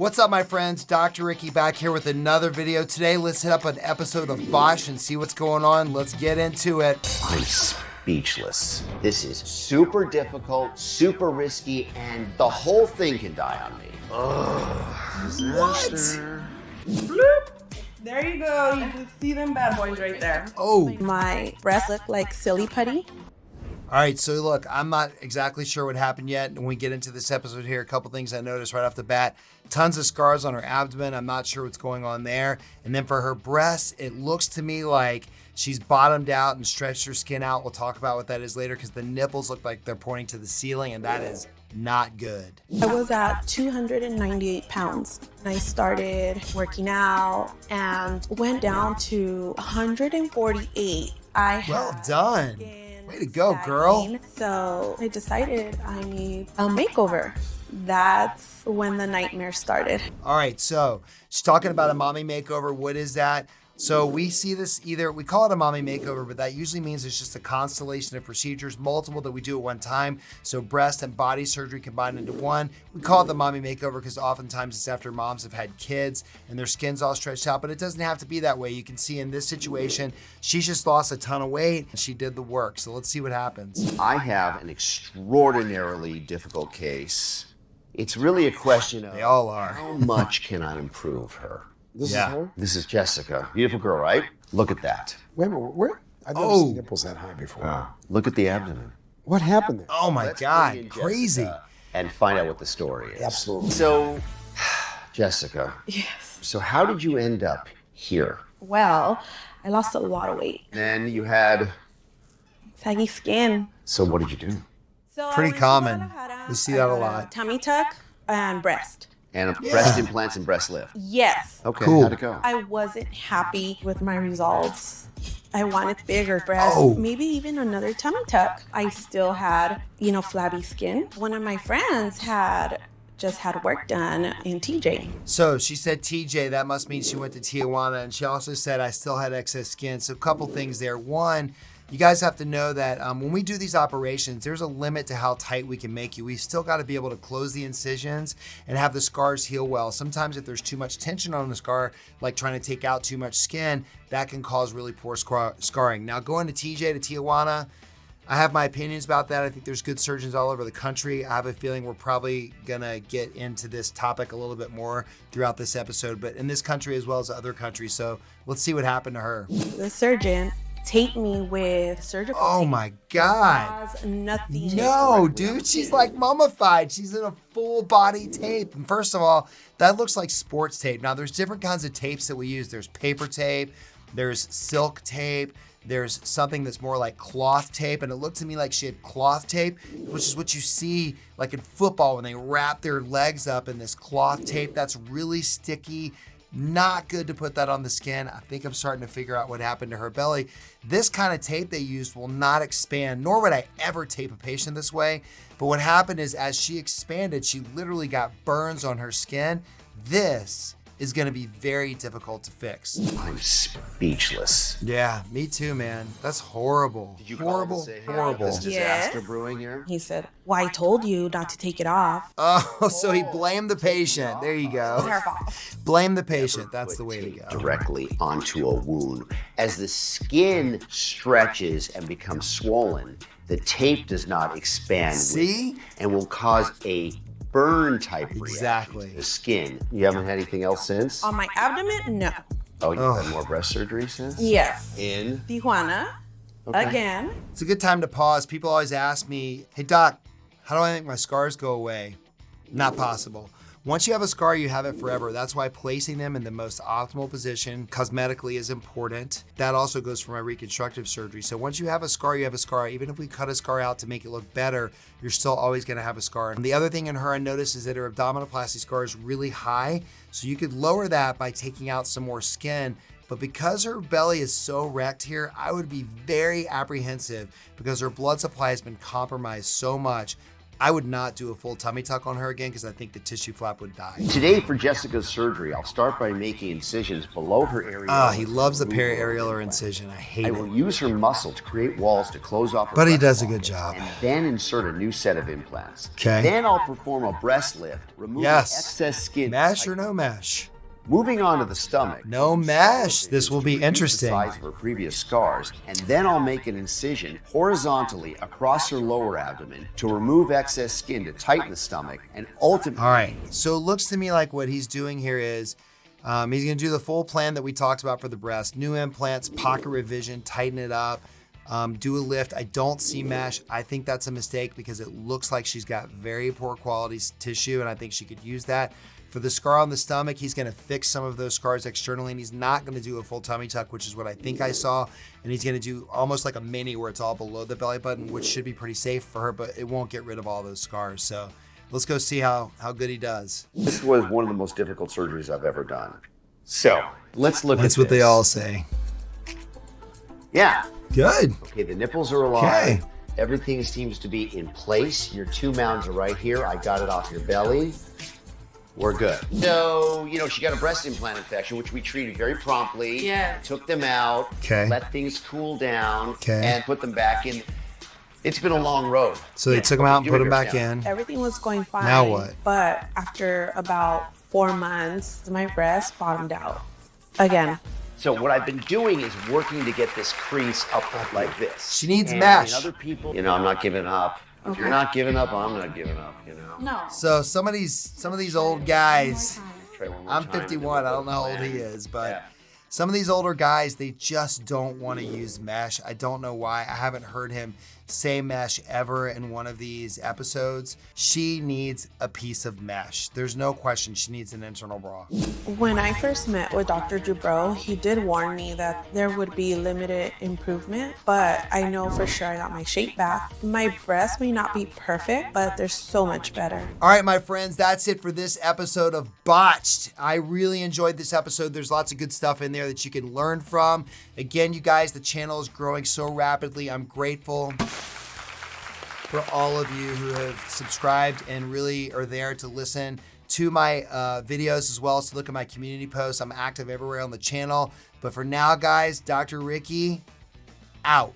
What's up, my friends? Dr. Ricky back here with another video. Today, let's hit up an episode of Botched and see what's going on. Let's get into it. I'm speechless. This is super difficult, super risky, and the whole thing can die on me. Ugh. Disaster. Bloop. There you go. You can see them bad boys right there. Oh. My breasts look like silly putty. All right, so look, I'm not exactly sure what happened yet. When we get into this episode here, a couple things I noticed right off the bat. Tons of scars on her abdomen. I'm not sure what's going on there. And then for her breasts, it looks to me like she's bottomed out and stretched her skin out. We'll talk about what that is later because the nipples look like they're pointing to the ceiling, and that is not good. I was at 298 pounds. I started working out and went down to 148. Well done. Way to go, girl. So I decided I need a makeover. That's when the nightmare started. All right, so she's talking about a mommy makeover. What is that? So we see this we call it a mommy makeover, but that usually means it's just a constellation of procedures, multiple that we do at one time. So breast and body surgery combined into one. We call it the mommy makeover because oftentimes it's after moms have had kids and their skin's all stretched out, but it doesn't have to be that way. You can see in this situation, she's just lost a ton of weight and she did the work. So let's see what happens. I have an extraordinarily difficult case. It's really a question of They all are. how much can I improve her? This Yeah. is her? This is Jessica. Beautiful girl, right? Look at that. Wait a minute, where? I've never Oh. seen nipples that high before. Look at the abdomen. What happened there? Oh my Let's bring God, in crazy. Jessica and find out what the story is. Absolutely. So, Jessica, Yes. so how did you end up here? Well, I lost a lot of weight. Then you had, Saggy skin. so what did you do? So I Pretty went to common. Guadalajara, We see that a lot. Tummy tuck and breast. And breast implants and breast lift. Yes. Okay, Cool. how'd it go? I wasn't happy with my results. I wanted bigger breasts, Oh. maybe even another tummy tuck. I still had, flabby skin. One of my friends had just had work done in TJ. So she said TJ, that must mean she went to Tijuana. And she also said I still had excess skin. So a couple things there. One, you guys have to know that when we do these operations, there's a limit to how tight we can make you. We've still got to be able to close the incisions and have the scars heal well. Sometimes if there's too much tension on the scar, like trying to take out too much skin, that can cause really poor scarring. Now going to TJ to Tijuana, I have my opinions about that. I think there's good surgeons all over the country. I have a feeling we're probably gonna get into this topic a little bit more throughout this episode, but in this country as well as other countries. So let's see what happened to her. The surgeon taped me with surgical Oh tape. my God. Cause nothing. No, dude, she's like mummified. She's in a full body tape. And first of all, that looks like sports tape. Now there's different kinds of tapes that we use. There's paper tape, there's silk tape, there's something that's more like cloth tape. And it looked to me like she had cloth tape, which is what you see like in football when they wrap their legs up in this cloth tape. That's really sticky. Not good to put that on the skin. I think I'm starting to figure out what happened to her belly. This kind of tape they used will not expand, nor would I ever tape a patient this way. But what happened is as she expanded, she literally got burns on her skin. This is gonna be very difficult to fix. I'm speechless. Yeah, me too, man. That's horrible. Did you call horrible, to say, hey, horrible. This disaster Yes. brewing here? He said, "Well, I told you not to take it off." Oh, so he blamed the patient. There you It's go. her fault. Blame the patient. That's Put the way to tape go. Directly onto a wound. As the skin stretches and becomes swollen, the tape does not expand with See? it and will cause a burn type reaction Exactly. to the skin. You haven't had anything else since? On my abdomen, no. Oh, you've had more breast surgery since? Yes. In? Tijuana. Okay. Again. It's a good time to pause. People always ask me, hey doc, how do I make my scars go away? Not possible. Once you have a scar, you have it forever. That's why placing them in the most optimal position cosmetically is important. That also goes for my reconstructive surgery. So once you have a scar, you have a scar. Even if we cut a scar out to make it look better, you're still always gonna have a scar. And the other thing in her I noticed is that her abdominoplasty scar is really high. So you could lower that by taking out some more skin. But because her belly is so wrecked here, I would be very apprehensive because her blood supply has been compromised so much. I would not do a full tummy tuck on her again because I think the tissue flap would die. Today for Jessica's surgery, I'll start by making incisions below her areola. Ah, he loves the periareolar incision. I hate I it. will use her muscle to create walls to close off her But he breast does a good pocket, job. and then insert a new set of implants. Okay. Then I'll perform a breast lift, removing excess skin. Mesh or no mesh? Moving on to the stomach. No mesh. This will be Reduce interesting. The size of her previous scars, and then I'll make an incision horizontally across her lower abdomen to remove excess skin to tighten the stomach, and ultimately. All right. So it looks to me like what he's doing here is he's going to do the full plan that we talked about for the breast. New implants, pocket revision, tighten it up, do a lift. I don't see mesh. I think that's a mistake because it looks like she's got very poor quality tissue, and I think she could use that. For the scar on the stomach, he's going to fix some of those scars externally, and he's not going to do a full tummy tuck, which is what I think I saw. And he's going to do almost like a mini where it's all below the belly button, which should be pretty safe for her, but it won't get rid of all those scars. So let's go see how good he does. This was one of the most difficult surgeries I've ever done. So let's look at this. That's what they all say. Yeah. Good. Okay, the nipples are alive. Okay. Everything seems to be in place. Your 2 mounds are right here. I got it off your belly. We're good. So, she got a breast implant infection, which we treated very promptly. Yeah. Took them out. Okay. Let things cool down. Okay. And put them back in. It's been a long road. So they took him out and put him back in. Everything was going fine. Now what? But after about 4 months, my breast bottomed out again. So what I've been doing is working to get this crease up like this. She needs And mesh. Other people, I'm not giving up. If you're not giving up, I'm not giving up, No. So some of these old guys, Try one more I'm time. 51, I don't know how old he is, but some of these older guys, they just don't want to use mesh. I don't know why. I haven't heard him say mesh ever in one of these episodes. She needs a piece of mesh. There's no question she needs an internal bra. When I first met with Dr. Dubrow, he did warn me that there would be limited improvement, but I know for sure I got my shape back. My breast may not be perfect, but they're so much better. All right, my friends, that's it for this episode of Botched. I really enjoyed this episode. There's lots of good stuff in there that you can learn from. Again, you guys, the channel is growing so rapidly. I'm grateful for all of you who have subscribed and really are there to listen to my videos as well as to look at my community posts. I'm active everywhere on the channel. But for now, guys, Dr. Ricky, out.